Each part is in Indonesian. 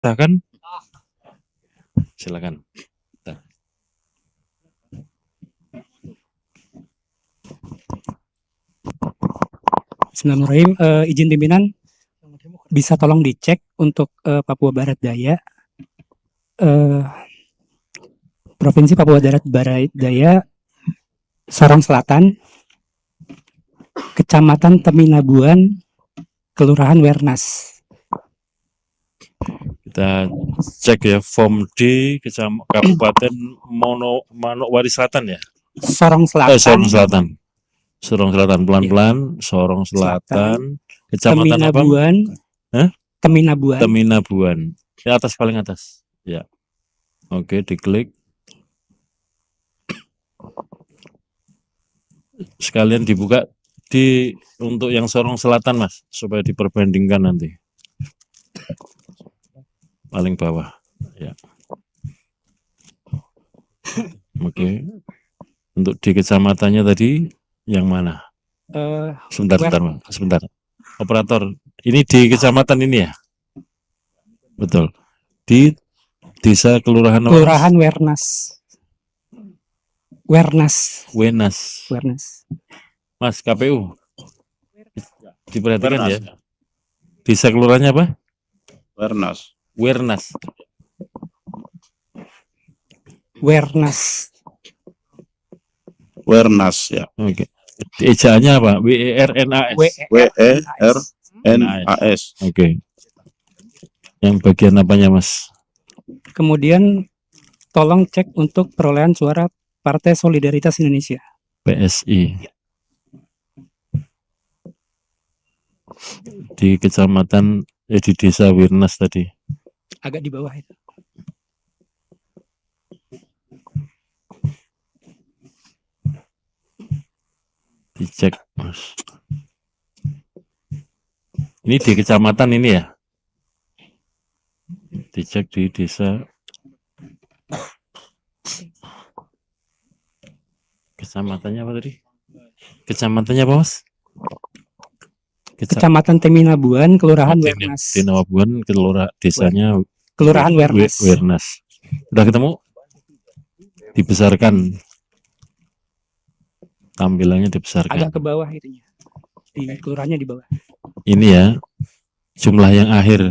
Silakan. Silakan. Bismillahirrahmanirrahim. Izin pimpinan, bisa tolong dicek untuk Papua Barat Daya, Provinsi Papua Barat Daya, Sorong Selatan, Kecamatan Teminabuan, Kelurahan Wernas. Kita cek ya, form D Kabupaten Manokwari Selatan ya. Sorong Selatan. Sorong Selatan. Sorong Selatan, pelan-pelan. Ya. Sorong Selatan. Kecamatan Teminabuan. Hah? Teminabuan. Teminabuan. Di atas, paling atas. Ya. Oke, diklik. Sekalian dibuka untuk yang Sorong Selatan, Mas, supaya diperbandingkan nanti. Paling bawah. Ya. Oke. Untuk di kecamatannya tadi yang mana? Sebentar. Operator, ini di kecamatan ini ya? Betul. Di desa kelurahan Wernas. Mas, KPU. Diperhatikan ya. Desa kelurahannya apa? Wernas ya. Oke. Ejaannya apa? WERNAS. WERNAS. Oke. Yang bagian apanya, Mas? Kemudian tolong cek untuk perolehan suara Partai Solidaritas Indonesia. PSI. Di kecamatan di desa Wernas tadi. Agak di bawah itu. Dicek, Mas. Ini di kecamatan ini ya. Dicek di desa. Kecamatannya apa tadi? Kecamatannya apa, Mas? Kecamatan Teminabuan, Kelurahan Wernas. Teminabuan, desanya Kelurahan Wernas. Udah ketemu? Dibesarkan. Tampilannya dibesarkan. Agak ke bawah itunya. Di kelurahannya di bawah. Ini ya. Jumlah yang akhir.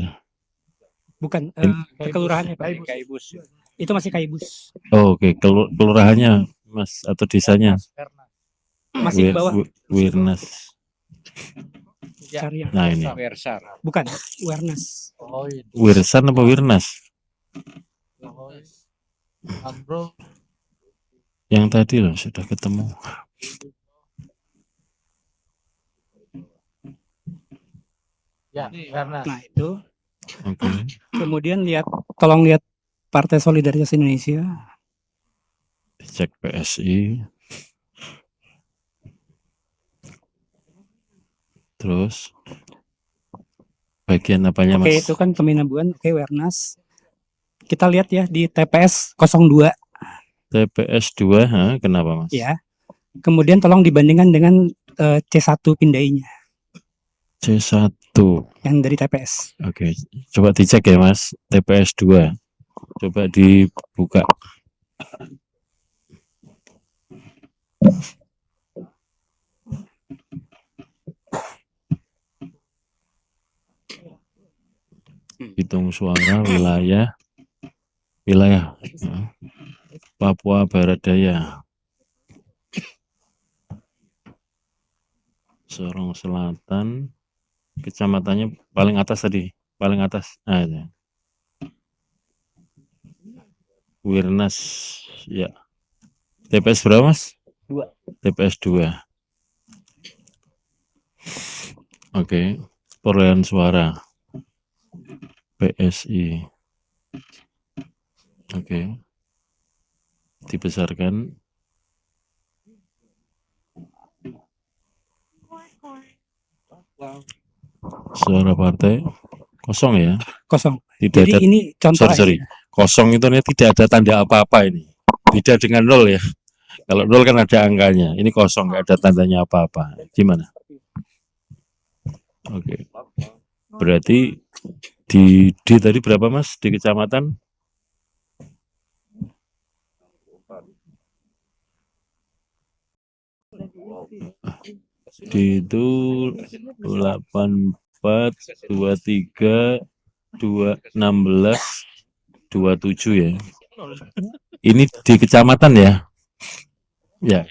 Bukan, kelurahannya Pak. Kaibus. Itu masih Kaibus. Oh, oke. Kelurahannya, Mas, atau desanya? Masih di bawah. Wernas. Nah, ini. Bukan, Wernas. Wirsan apa Wirnas? Yang tadi loh sudah ketemu. Nah, itu. Oke. Kemudian tolong lihat Partai Solidaritas Indonesia. Dicek PSI. Terus bagian apanya, Mas? Oke, itu kan Teminabuan, oke, Wernas. Kita lihat ya di TPS 02. TPS 2, kenapa, Mas? Ya. Kemudian tolong dibandingkan dengan C1 pindainya. C1 yang dari TPS. Oke, coba dicek ya, Mas. TPS 2. Coba dibuka. Hitung suara wilayah Papua Barat Daya, Sorong Selatan, kecamatannya paling atas tadi, paling atas. Nah, ya. Wirnas, ya. TPS berapa, Mas? 2. TPS 2. Oke, perolehan suara PSI. Oke. Dibesarkan. Suara partai kosong ya? Kosong. Tidak Jadi ada, ini contoh sorry. Kosong itu tidak ada tanda apa-apa ini. Beda dengan 0 ya. Kalau 0 kan ada angkanya. Ini kosong, nggak ada tandanya apa-apa. Gimana? Oke. Berarti Di D tadi berapa Mas di kecamatan? Di itu 84, 23, 16, 27 ya. Ini di kecamatan ya. Ya.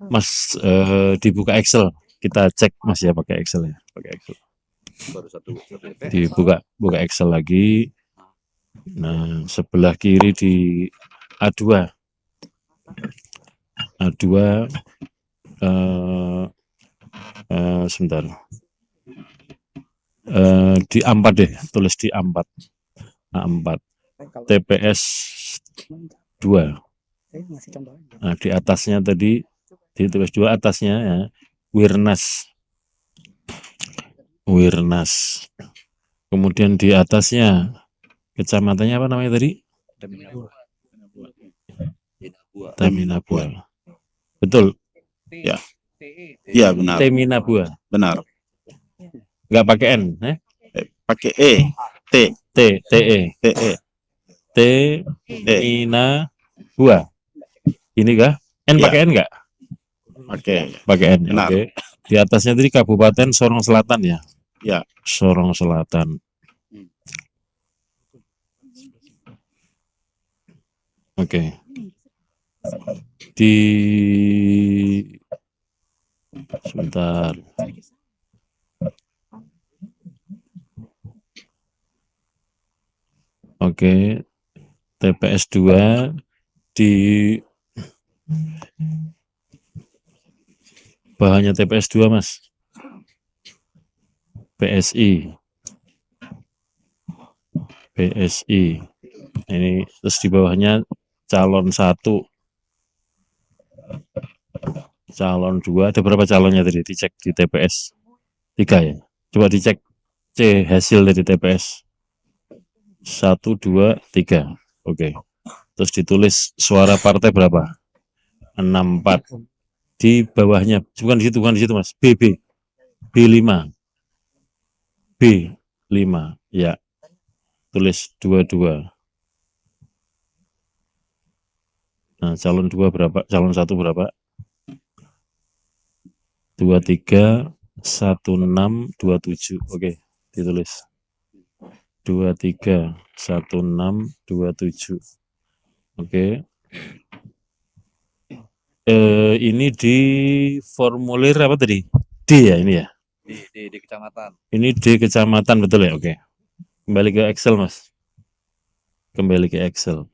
Mas dibuka Excel. Kita cek Mas ya pakai Excel ya, pakai Excel. Buka Excel lagi. Nah, sebelah kiri di A2. A2 sebentar. Di A4 deh, tulis di A4. A4. TPS 2. Nah, di atasnya tadi ditulis 2 atasnya ya. Wirnas. Kemudian di atasnya kecamatannya apa namanya tadi? Teminabua. Betul. Ya. Iya benar. Teminabua. Benar. Enggak pakai N, Pakai E. T. TE. Teminabua. Ini kah? N Ya. pakai N enggak? Pakai N. Benar. Oke. Di atasnya tadi Kabupaten Sorong Selatan ya? Ya. Sorong Selatan. Oke. Sebentar. Oke. TPS 2 di bahannya TPS 2 Mas. PSI. Ini terus di bawahnya calon 1. Calon 2, ada berapa calonnya tadi? Dicek di TPS 3 ya. Coba dicek C hasil dari TPS 1, 2, 3. Oke. Terus ditulis suara partai berapa? 64. Di bawahnya, bukan di situ Mas. B5. B5. Ya. Tulis 22. Nah, calon 2 berapa? Calon 1 berapa? 23, 16, 27. Oke, ditulis. 23, 16, 27. Oke. Ini di formulir apa tadi? D ya ini ya? Di kecamatan. Ini di kecamatan betul ya? Oke. Kembali ke Excel Mas. Kembali ke Excel.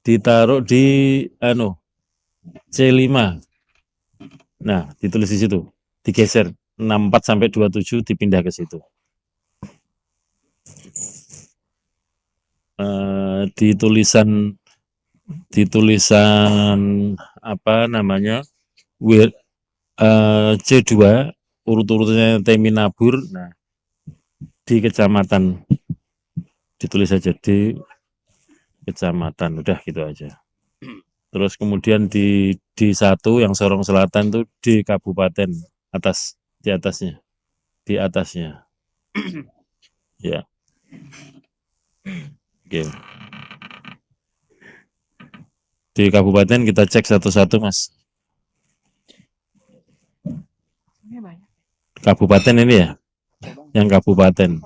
Ditaruh di C5. Nah, ditulis di situ. Digeser 64 sampai 27 dipindah ke situ. Di tulisan apa namanya? C2 urut-urutnya Teminabur. Nah, di kecamatan ditulis saja di kecamatan, udah gitu aja. Terus kemudian di D1 yang Sorong Selatan itu di kabupaten atas, di atasnya. Ya. Oke. Di kabupaten kita cek satu-satu Mas. Kabupaten ini ya? Yang kabupaten.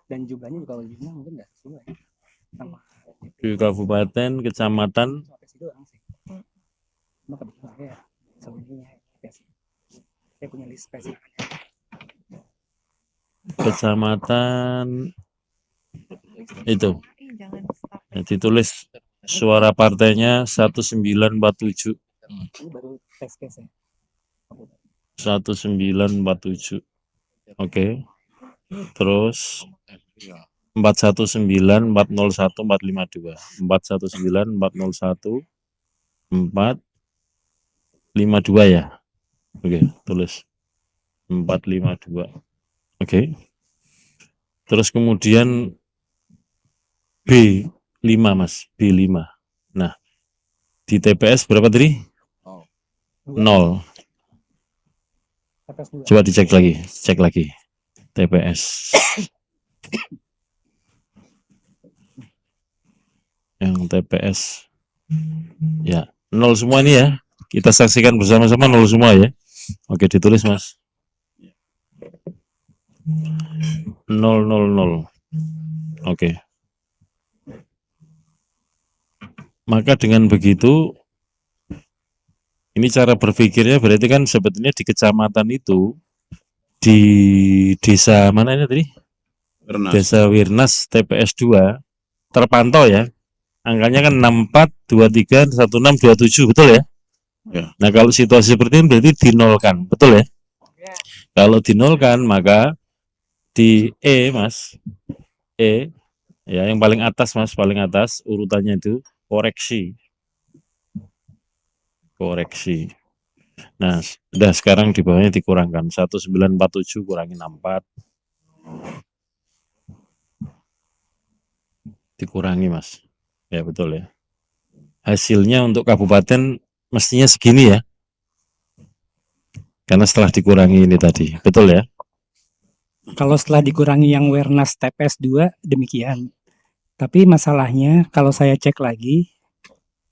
Dan jumlahnya juga mungkin enggak sesuai. Di kabupaten, kecamatan, saya punya list spesifik. Kecamatan itu. Ya, ditulis suara partainya 1947. Ini baru tes case ya. 1947. Oke. Terus 419 401 452. 419 401 452 ya. Oke, tulis 452. Oke. Terus kemudian B5 Mas, B5. Nah, di TPS berapa tadi? 0. TPS 2. Coba dicek lagi, cek lagi TPS. Yang TPS ya 0 semua ini ya. Kita saksikan bersama-sama 0 semua ya. Oke, ditulis Mas. 000. Oke. Maka dengan begitu, ini cara berpikirnya berarti kan sebetulnya di kecamatan itu, di desa mana ini tadi? Bernas. Desa Wirnas TPS 2 terpantau ya. Angkanya kan 64, 23, 16, 27, betul ya? Ya. Nah, kalau situasi seperti ini berarti dinolkan, betul ya? Kalau dinolkan maka di E Mas, E ya yang paling atas Mas, paling atas urutannya itu koreksi. Nah, udah sekarang di bawahnya dikurangkan 1947 kurangi 64. Dikurangi Mas. Ya betul ya. Hasilnya untuk kabupaten mestinya segini ya. Karena setelah dikurangi ini tadi, betul ya? Kalau setelah dikurangi yang Wernas TPS 2 demikian. Tapi masalahnya kalau saya cek lagi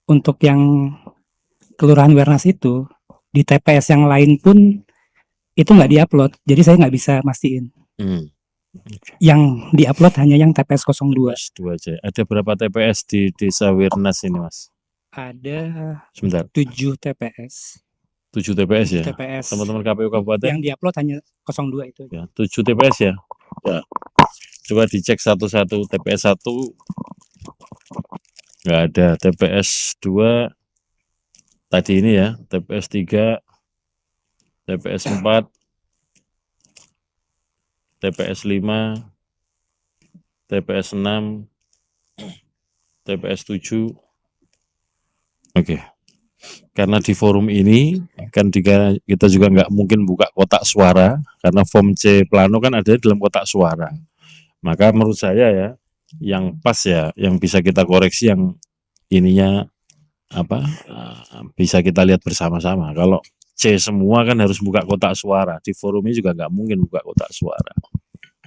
untuk yang Kelurahan Wernas itu di TPS yang lain pun itu nggak diupload. Jadi saya nggak bisa mastiin. Yang diupload hanya yang TPS 02. TPS 2 aja. Ada berapa TPS di Desa Wirnas ini Mas? Ada Sebentar. 7 TPS. 7 TPS ya. TPS. Teman-teman KPU Kabupaten. Yang diupload hanya 02 itu. Ya, 7 TPS ya. Ya. Coba dicek satu-satu. TPS 1 nggak ada. TPS 2 tadi ini ya. TPS 3, TPS 4, TPS 5, TPS 6, TPS 7. Oke. Karena di forum ini kan kita juga nggak mungkin buka kotak suara karena form C plano kan ada di dalam kotak suara. Maka menurut saya ya yang pas ya, yang bisa kita koreksi yang ininya apa bisa kita lihat bersama-sama. Kalau C semua kan harus buka kotak suara. Di forum ini juga nggak mungkin buka kotak suara.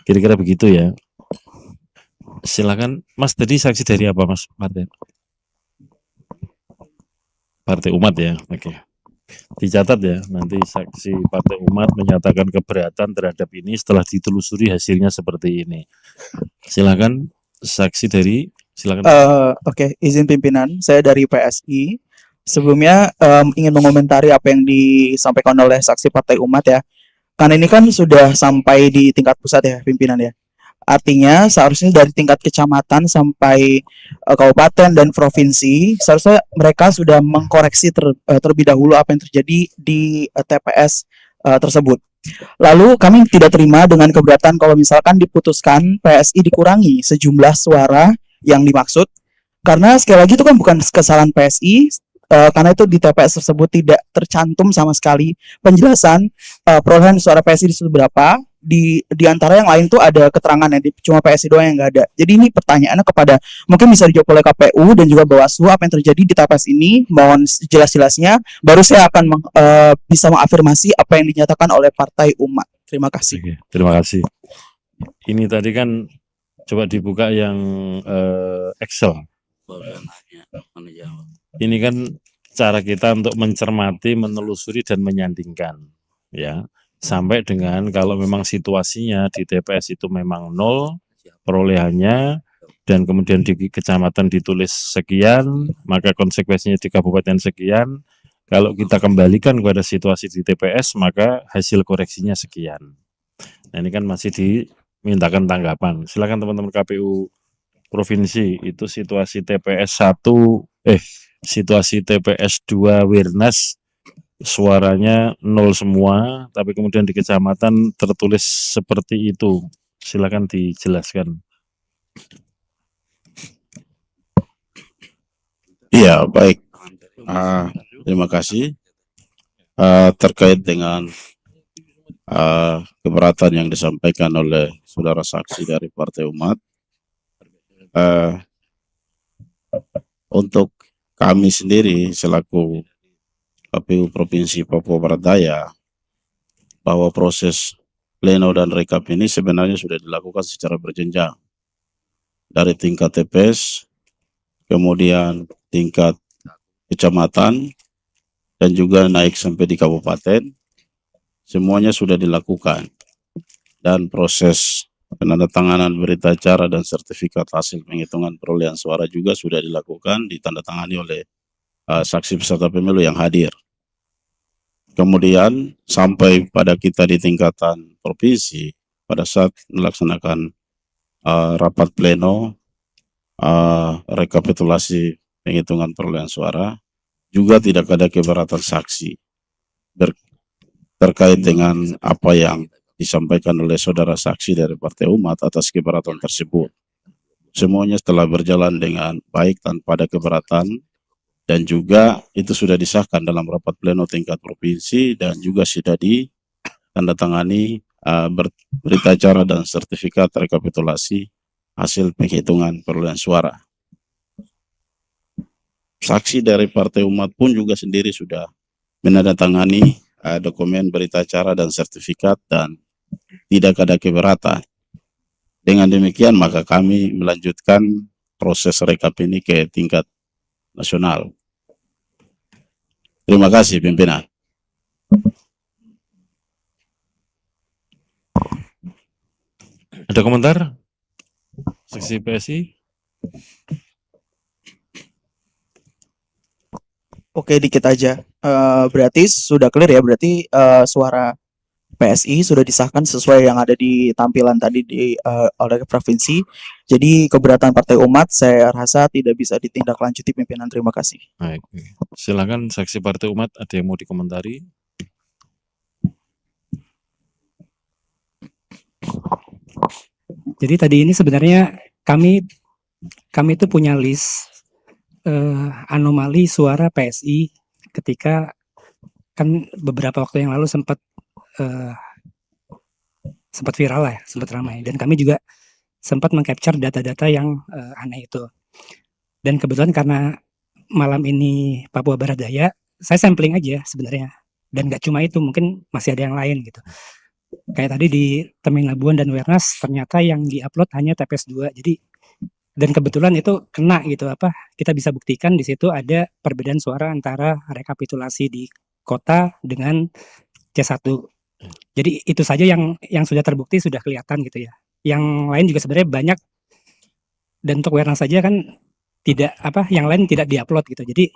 Kira-kira begitu ya. Silakan Mas, tadi saksi dari apa Mas? Partai Umat ya, oke. Dicatat ya, nanti saksi Partai Umat menyatakan keberatan terhadap ini setelah ditelusuri hasilnya seperti ini. Silakan saksi dari, silakan. Oke, izin pimpinan, saya dari PSI. Sebelumnya ingin mengomentari apa yang disampaikan oleh saksi Partai Umat ya. Karena ini kan sudah sampai di tingkat pusat ya pimpinan ya. Artinya seharusnya dari tingkat kecamatan sampai kabupaten dan provinsi seharusnya mereka sudah mengkoreksi terlebih dahulu apa yang terjadi di TPS tersebut. Lalu kami tidak terima dengan keberatan kalau misalkan diputuskan PSI dikurangi sejumlah suara yang dimaksud, karena sekali lagi itu kan bukan kesalahan PSI, karena itu di TPS tersebut tidak tercantum sama sekali penjelasan perolehan suara PSI di berapa. Di antara yang lain tuh ada keterangannya, cuma PSI doang yang nggak ada. Jadi ini pertanyaannya kepada, mungkin bisa dijawab oleh KPU dan juga Bawaslu apa yang terjadi di TPS ini, mohon jelas-jelasnya, baru saya akan bisa mengafirmasi apa yang dinyatakan oleh Partai Umat. Terima kasih. Oke, terima kasih. Ini tadi kan coba dibuka yang Excel. Ini kan cara kita untuk mencermati, menelusuri dan menyandingkan, ya. Sampai dengan kalau memang situasinya di TPS itu memang 0 perolehannya dan kemudian di kecamatan ditulis sekian, maka konsekuensinya di kabupaten sekian. Kalau kita kembalikan kepada situasi di TPS, maka hasil koreksinya sekian. Nah, ini kan masih dimintakan tanggapan. Silakan teman-teman KPU provinsi, itu situasi TPS 1 situasi TPS 2 Wirnas suaranya 0 semua, tapi kemudian di kecamatan tertulis seperti itu. Silakan dijelaskan. Iya, baik. Terima kasih. Terkait dengan keberatan yang disampaikan oleh saudara saksi dari Partai Umat, untuk kami sendiri selaku KPU Provinsi Papua Barat Daya, bahwa proses pleno dan rekap ini sebenarnya sudah dilakukan secara berjenjang dari tingkat TPS, kemudian tingkat kecamatan, dan juga naik sampai di kabupaten. Semuanya sudah dilakukan, dan proses penandatanganan berita acara dan sertifikat hasil penghitungan perolehan suara juga sudah dilakukan, ditandatangani oleh saksi peserta pemilu yang hadir. Kemudian sampai pada kita di tingkatan provinsi, pada saat melaksanakan rapat pleno, rekapitulasi penghitungan perolehan suara, juga tidak ada keberatan saksi terkait dengan apa yang disampaikan oleh saudara saksi dari Partai Umat atas keberatan tersebut. Semuanya telah berjalan dengan baik tanpa ada keberatan, dan juga itu sudah disahkan dalam rapat pleno tingkat provinsi dan juga sudah ditandatangani berita acara dan sertifikat rekapitulasi hasil penghitungan perolehan suara. Saksi dari Partai Umat pun juga sendiri sudah menandatangani dokumen berita acara dan sertifikat dan tidak ada keberatan. Dengan demikian maka kami melanjutkan proses rekap ini ke tingkat nasional. Terima kasih pimpinan. Ada komentar? Saksi PSI? Oke, dikit aja. Berarti sudah clear ya, berarti suara PSI sudah disahkan sesuai yang ada di tampilan tadi oleh provinsi. Jadi keberatan Partai Umat saya rasa tidak bisa ditindaklanjuti pimpinan. Terima kasih. Baik. Silakan saksi Partai Umat, ada yang mau dikomentari? Jadi tadi ini sebenarnya kami itu punya list anomali suara PSI ketika kan beberapa waktu yang lalu sempat viral lah, sempat ramai, dan kami juga sempat mengcapture data-data yang aneh itu. Dan kebetulan karena malam ini Papua Barat Daya, saya sampling aja sebenarnya, dan nggak cuma itu, mungkin masih ada yang lain gitu. Kayak tadi di Teming Labuan dan Wernas ternyata yang diupload hanya TPS 2. Jadi dan kebetulan itu kena gitu, kita bisa buktikan di situ ada perbedaan suara antara rekapitulasi di kota dengan C1. Jadi itu saja yang sudah terbukti, sudah kelihatan gitu ya. Yang lain juga sebenarnya banyak, dan untuk Wernas saja kan tidak yang lain tidak diupload gitu. Jadi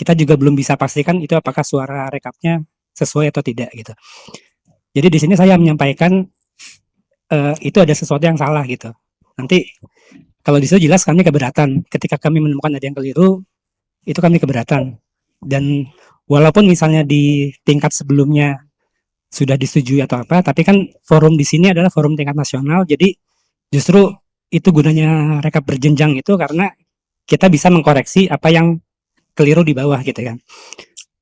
kita juga belum bisa pastikan itu apakah suara rekapnya sesuai atau tidak gitu. Jadi di sini saya menyampaikan itu ada sesuatu yang salah gitu. Nanti kalau di situ jelas kami keberatan. Ketika kami menemukan ada yang keliru, itu kami keberatan. Dan walaupun misalnya di tingkat sebelumnya sudah disetujui atau tapi kan forum di sini adalah forum tingkat nasional. Jadi justru itu gunanya rekap berjenjang itu karena kita bisa mengkoreksi apa yang keliru di bawah gitu kan.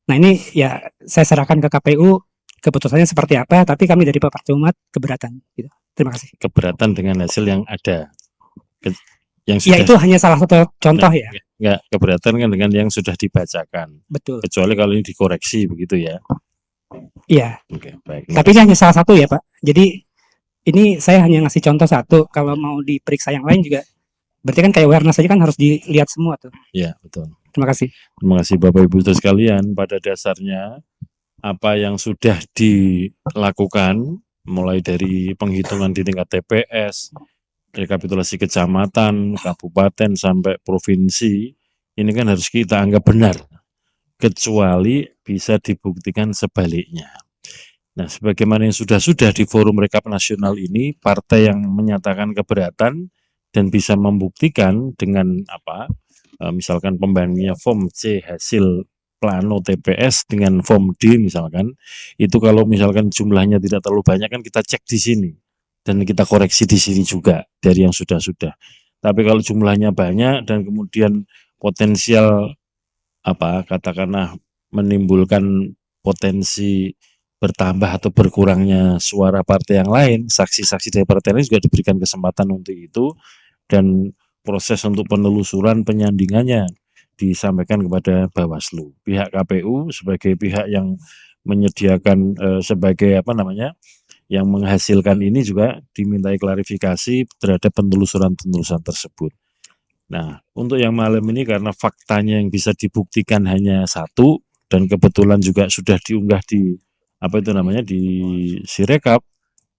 Nah ini ya saya serahkan ke KPU. Keputusannya seperti apa, tapi kami dari Partai Umat keberatan gitu. Terima kasih. Keberatan dengan hasil yang ada. Yang ya itu hanya salah satu contoh ya. Enggak, keberatan kan dengan yang sudah dibacakan. Betul. Kecuali kalau ini dikoreksi begitu ya. Iya. Oke, baik. Tapi ini hanya salah satu ya Pak. Jadi ini saya hanya ngasih contoh satu. Kalau mau diperiksa yang lain juga, berarti kan kayak Wernas saja kan harus dilihat semua tuh. Iya, betul. Terima kasih. Terima kasih Bapak Ibu sekalian. Pada dasarnya apa yang sudah dilakukan mulai dari penghitungan di tingkat TPS, rekapitulasi kecamatan, kabupaten sampai provinsi, ini kan harus kita anggap benar, kecuali bisa dibuktikan sebaliknya. Nah, sebagaimana yang sudah di forum rekap nasional ini, partai yang menyatakan keberatan dan bisa membuktikan dengan misalkan pembandingnya form C hasil plano TPS dengan form D misalkan, itu kalau misalkan jumlahnya tidak terlalu banyak kan kita cek di sini dan kita koreksi di sini juga dari yang sudah. Tapi kalau jumlahnya banyak dan kemudian potensial katakanlah menimbulkan potensi bertambah atau berkurangnya suara partai yang lain, saksi-saksi dari partai lain juga diberikan kesempatan untuk itu, dan proses untuk penelusuran penyandingannya disampaikan kepada Bawaslu. Pihak KPU sebagai pihak yang menyediakan sebagai apa namanya yang menghasilkan ini juga dimintai klarifikasi terhadap penelusuran-penelusuran tersebut. Nah, untuk yang malam ini karena faktanya yang bisa dibuktikan hanya satu dan kebetulan juga sudah diunggah di apa itu namanya di Sirekap,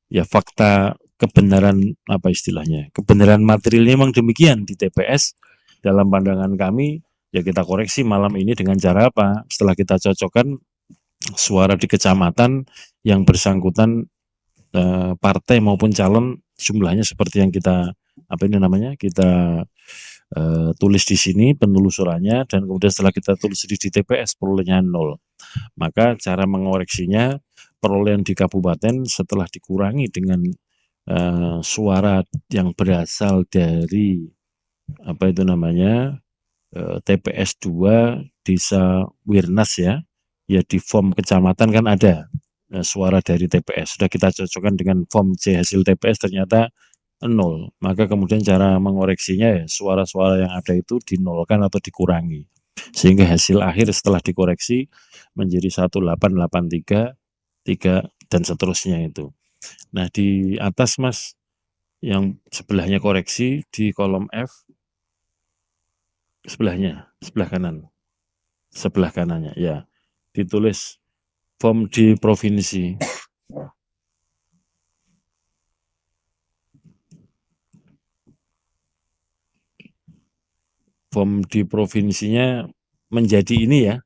ya fakta kebenaran apa istilahnya, kebenaran materialnya memang demikian di TPS. Dalam pandangan kami, ya kita koreksi malam ini dengan cara apa? Setelah kita cocokkan suara di kecamatan yang bersangkutan partai maupun calon jumlahnya seperti yang kita apa ini namanya kita tulis di sini penelusurannya, dan kemudian setelah kita tulis di TPS perolehannya 0. Maka cara mengoreksinya perolehan di kabupaten setelah dikurangi dengan suara yang berasal dari apa itu namanya TPS 2 Desa Wirnas ya di form kecamatan kan ada suara dari TPS, sudah kita cocokkan dengan form C hasil TPS ternyata 0, maka kemudian cara mengoreksinya ya suara-suara yang ada itu dinolkan atau dikurangi sehingga hasil akhir setelah dikoreksi menjadi 1883 3 dan seterusnya itu. Nah di atas Mas yang sebelahnya koreksi di kolom F sebelahnya sebelah kanannya ya ditulis form di provinsi. Form di provinsinya menjadi ini ya,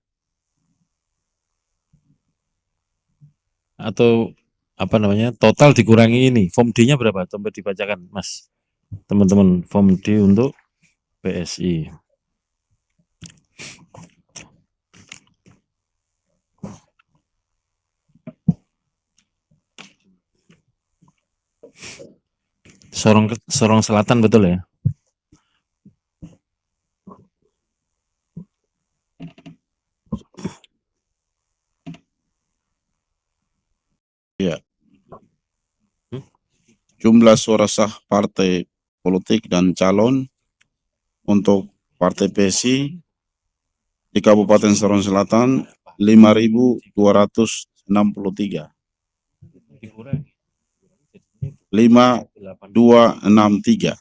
atau apa namanya total dikurangi ini. Form D-nya berapa? Coba dibacakan Mas, teman-teman. Form D untuk PSI. Sorong Selatan betul ya? Ya. Jumlah suara sah partai politik dan calon untuk partai PSI di Kabupaten Sorong Selatan 5.263. 5263.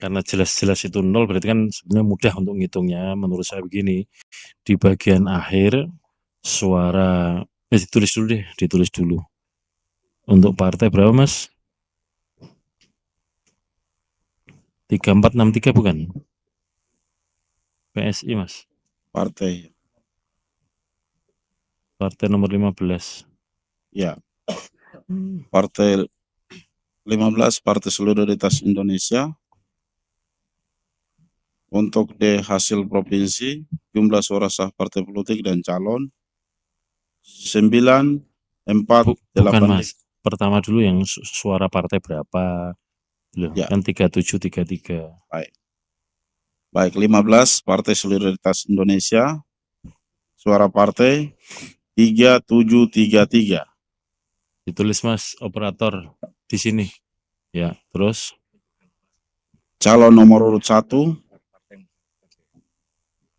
Karena jelas-jelas itu 0 berarti kan sebenarnya mudah untuk ngitungnya. Menurut saya begini, di bagian akhir suara ditulis dulu. Untuk partai berapa Mas? 3463 bukan? PSI Mas. Partai. Partai nomor 15. Ya. Partai 15 Partai Solidaritas Indonesia. Untuk di hasil provinsi, jumlah suara sah partai politik dan calon 9488. Bukan Mas, pertama dulu yang suara partai berapa? Loh, Ya. kan 3733. Baik, 15 Partai Solidaritas Indonesia. Suara partai 3733. Ditulis Mas, operator di sini. Ya, terus Calon nomor urut 1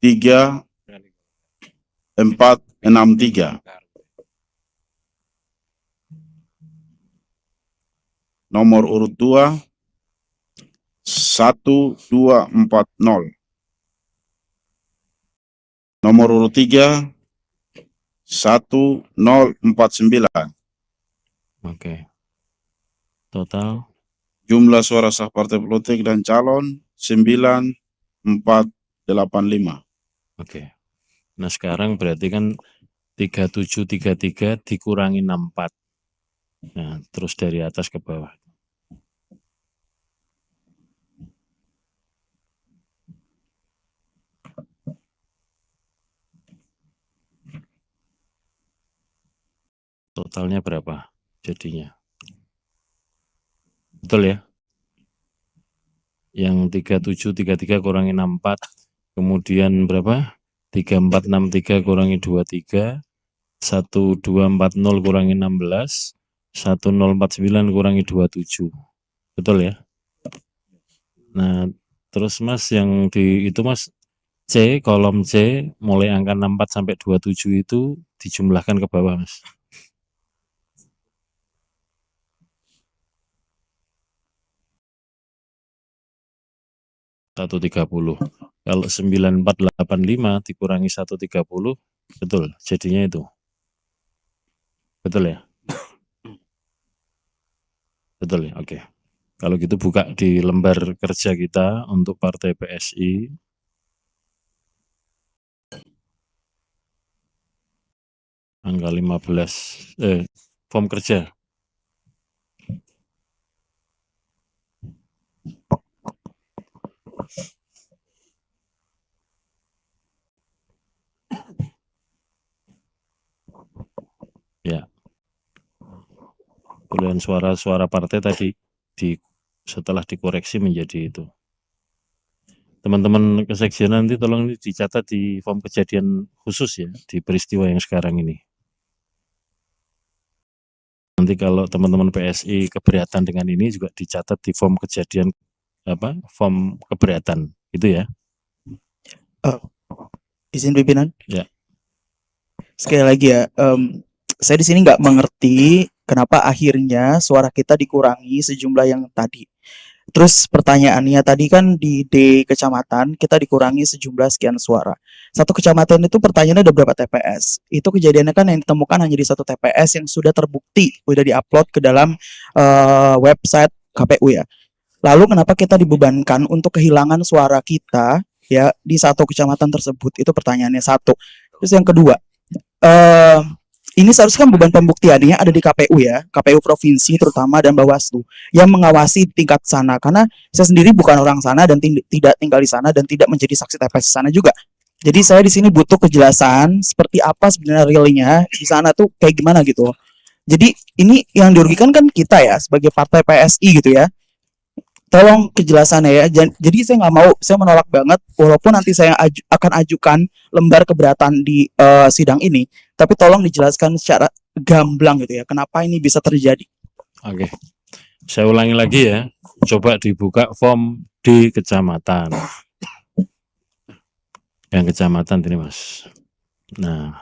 3463. Nomor urut 2 1240. Nomor urut 3 1049. oke. Total Jumlah suara sah partai politik dan calon 9485. oke. Nah, sekarang berarti kan 3733 dikurangi 64. Nah, terus dari atas ke bawah. totalnya berapa jadinya? Betul ya? Yang 3733 kurangi 64, kemudian berapa? 3463 kurangi 23, 1240 kurangi 16, 1049 kurangi 27. Betul ya? Nah, terus Mas yang di itu Mas C, kolom C mulai angka 64 sampai 27 itu dijumlahkan ke bawah Mas. 130. Kalau 9485 dikurangi 130, betul, jadinya itu. Betul ya? Betul ya, oke. Kalau gitu buka di lembar kerja kita untuk Partai PSI. Angka 15, form kerja. Ya. Perolehan suara partai tadi setelah dikoreksi menjadi itu. Teman-teman kesekjenan nanti tolong dicatat di form kejadian khusus ya, di peristiwa yang sekarang ini. Nanti kalau teman-teman PSI keberatan dengan ini juga dicatat di form kejadian form keberatan itu ya. Izin pimpinan. Ya. Sekali lagi ya, saya di sini nggak mengerti kenapa akhirnya suara kita dikurangi sejumlah yang tadi. Terus pertanyaannya tadi kan di D kecamatan kita dikurangi sejumlah sekian suara. Satu kecamatan itu pertanyaannya ada berapa TPS? Itu kejadiannya kan yang ditemukan hanya di satu TPS yang sudah terbukti, sudah diupload ke dalam website KPU ya. Lalu kenapa kita dibebankan untuk kehilangan suara kita ya di satu kecamatan tersebut? Itu pertanyaannya satu. Terus yang kedua, ini seharusnya kan beban pembuktiannya ada di KPU ya, KPU provinsi terutama dan Bawaslu yang mengawasi di tingkat sana, karena saya sendiri bukan orang sana dan tidak tinggal di sana dan tidak menjadi saksi TPS di sana juga. Jadi saya di sini butuh kejelasan seperti apa sebenarnya realnya di sana tuh kayak gimana gitu. Jadi ini yang dirugikan kan kita ya sebagai partai PSI gitu ya. Tolong kejelasannya ya. Jadi saya nggak mau, saya menolak banget walaupun nanti saya akan ajukan lembar keberatan di sidang ini, tapi tolong dijelaskan secara gamblang gitu ya, kenapa ini bisa terjadi. Oke. Saya ulangi lagi ya. Coba dibuka form di kecamatan. Yang kecamatan ini Mas. Nah,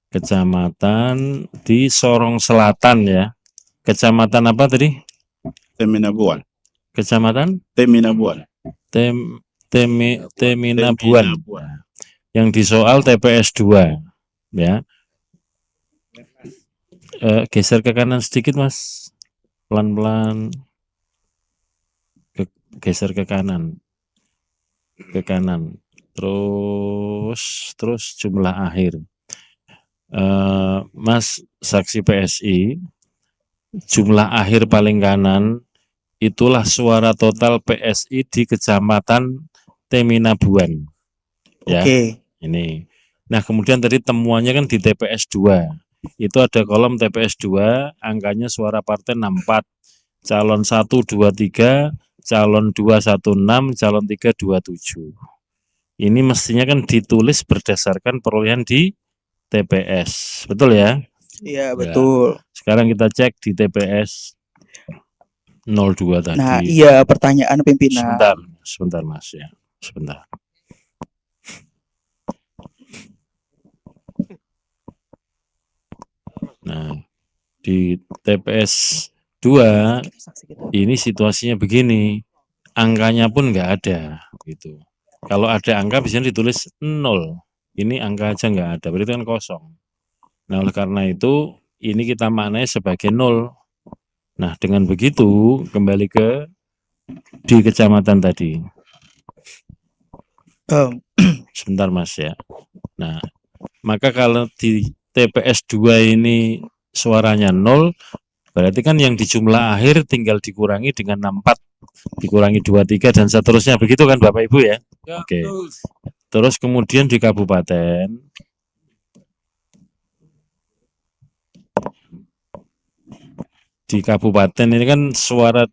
kecamatan di Sorong Selatan ya. Kecamatan apa tadi? Teminabuan. Kecamatan Teminabuan. Teminabuan. Yang disoal TPS 2 ya. Geser ke kanan sedikit Mas. Pelan-pelan. Geser ke kanan. Ke kanan. Terus jumlah akhir. Mas saksi PSI, jumlah akhir paling kanan itulah suara total PSI di Kecamatan Teminabuan. Ya. Oke. Ini. Nah, kemudian tadi temuannya kan di TPS 2. Itu ada kolom TPS 2, angkanya suara partai 64. Calon 1 23, calon 2 16, calon 3 27. Ini mestinya kan ditulis berdasarkan perolehan di TPS. Betul ya? Iya, betul. Sekarang kita cek di TPS 02 tadi. Nah, iya pertanyaan pimpinan. Sebentar Mas ya. Sebentar. Nah, di TPS 2 ini situasinya begini. Angkanya pun nggak ada gitu. Kalau ada angka biasanya ditulis 0. Ini angka aja nggak ada, berarti kan kosong. Nah, oleh karena itu ini kita maknai sebagai 0. Nah, dengan begitu kembali ke di kecamatan tadi. Sebentar Mas ya. Nah, maka kalau di TPS 2 ini suaranya 0, berarti kan yang di jumlah akhir tinggal dikurangi dengan 64, dikurangi 23 dan seterusnya, begitu kan Bapak Ibu ya? Oke. Terus kemudian di kabupaten di kabupaten ini kan suara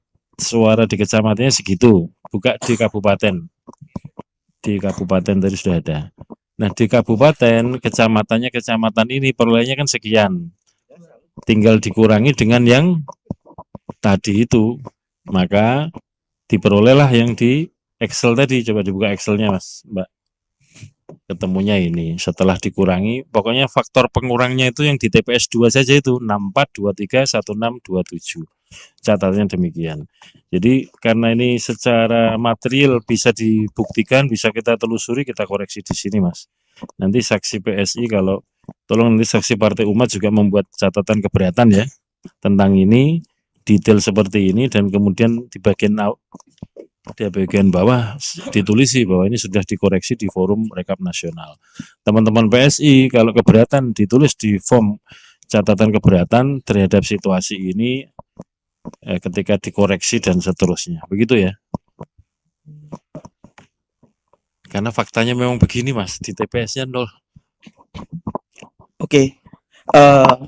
di kecamatannya segitu, buka di kabupaten. Di kabupaten tadi sudah ada. Nah, di kabupaten, kecamatan ini perolehannya kan sekian. Tinggal dikurangi dengan yang tadi itu. Maka diperolehlah yang di Excel tadi. Coba dibuka Excelnya, Mas, Mbak. Ketemunya ini. Setelah dikurangi, pokoknya faktor pengurangnya itu yang di TPS 2 saja itu. 64, 23, 16, 27. Catatannya demikian. Jadi karena ini secara material bisa dibuktikan, bisa kita telusuri, kita koreksi di sini, Mas. Nanti saksi PSI kalau tolong nanti saksi Partai Umat juga membuat catatan keberatan ya tentang ini, detail seperti ini, dan kemudian di bagian bawah ditulisi bahwa ini sudah dikoreksi di forum rekap nasional. Teman-teman PSI kalau keberatan ditulis di form catatan keberatan terhadap situasi ini ketika dikoreksi dan seterusnya. Begitu ya. Karena faktanya memang begini, Mas, di TPS-nya 0. Oke.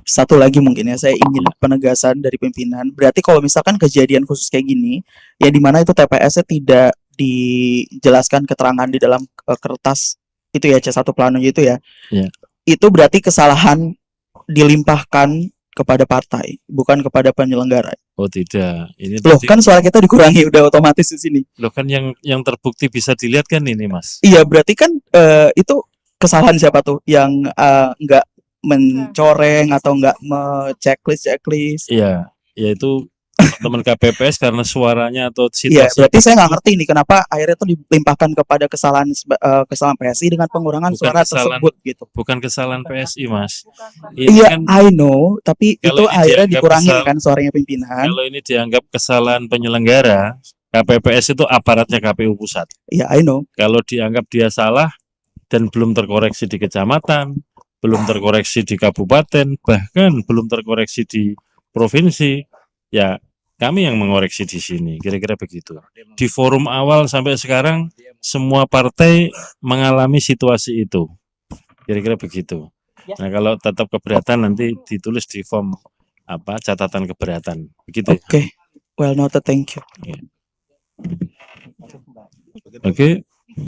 Satu lagi mungkin ya, saya ingin penegasan dari pimpinan. Berarti kalau misalkan kejadian khusus kayak gini, ya di mana itu TPS-nya tidak dijelaskan keterangan di dalam kertas itu ya, C1 planonya itu ya. Ya. Itu berarti kesalahan dilimpahkan kepada partai, bukan kepada penyelenggara. Oh tidak, ini Loh, tadi, kan suara kita dikurangi udah otomatis di sini. loh kan yang terbukti bisa dilihat kan ini, Mas. Iya, berarti kan itu kesalahan siapa tuh yang nggak mencoreng atau nggak checklist. Iya, yaitu teman KPPS karena suaranya atau Iya, situasi. berarti saya nggak ngerti nih kenapa akhirnya tuh dilimpahkan kepada kesalahan PSI dengan pengurangan Bukan suara kesalahan- tersebut gitu. Bukan kesalahan PSI, Mas. Ini Iya, kan I know, tapi kalau itu ini akhirnya dianggap dikurangin kesal- kan suaranya pimpinan. kalau ini dianggap kesalahan penyelenggara, KPPS itu aparatnya KPU pusat. Iya, I know. Kalau dianggap dia salah dan belum terkoreksi di kecamatan, belum terkoreksi di kabupaten, bahkan belum terkoreksi di provinsi, ya kami yang mengoreksi di sini, kira-kira begitu. Di forum awal sampai sekarang, semua partai mengalami situasi itu, kira-kira begitu. Nah, kalau tetap keberatan nanti ditulis di form catatan keberatan, begitu ya. Oke. Well noted, thank you. Oke,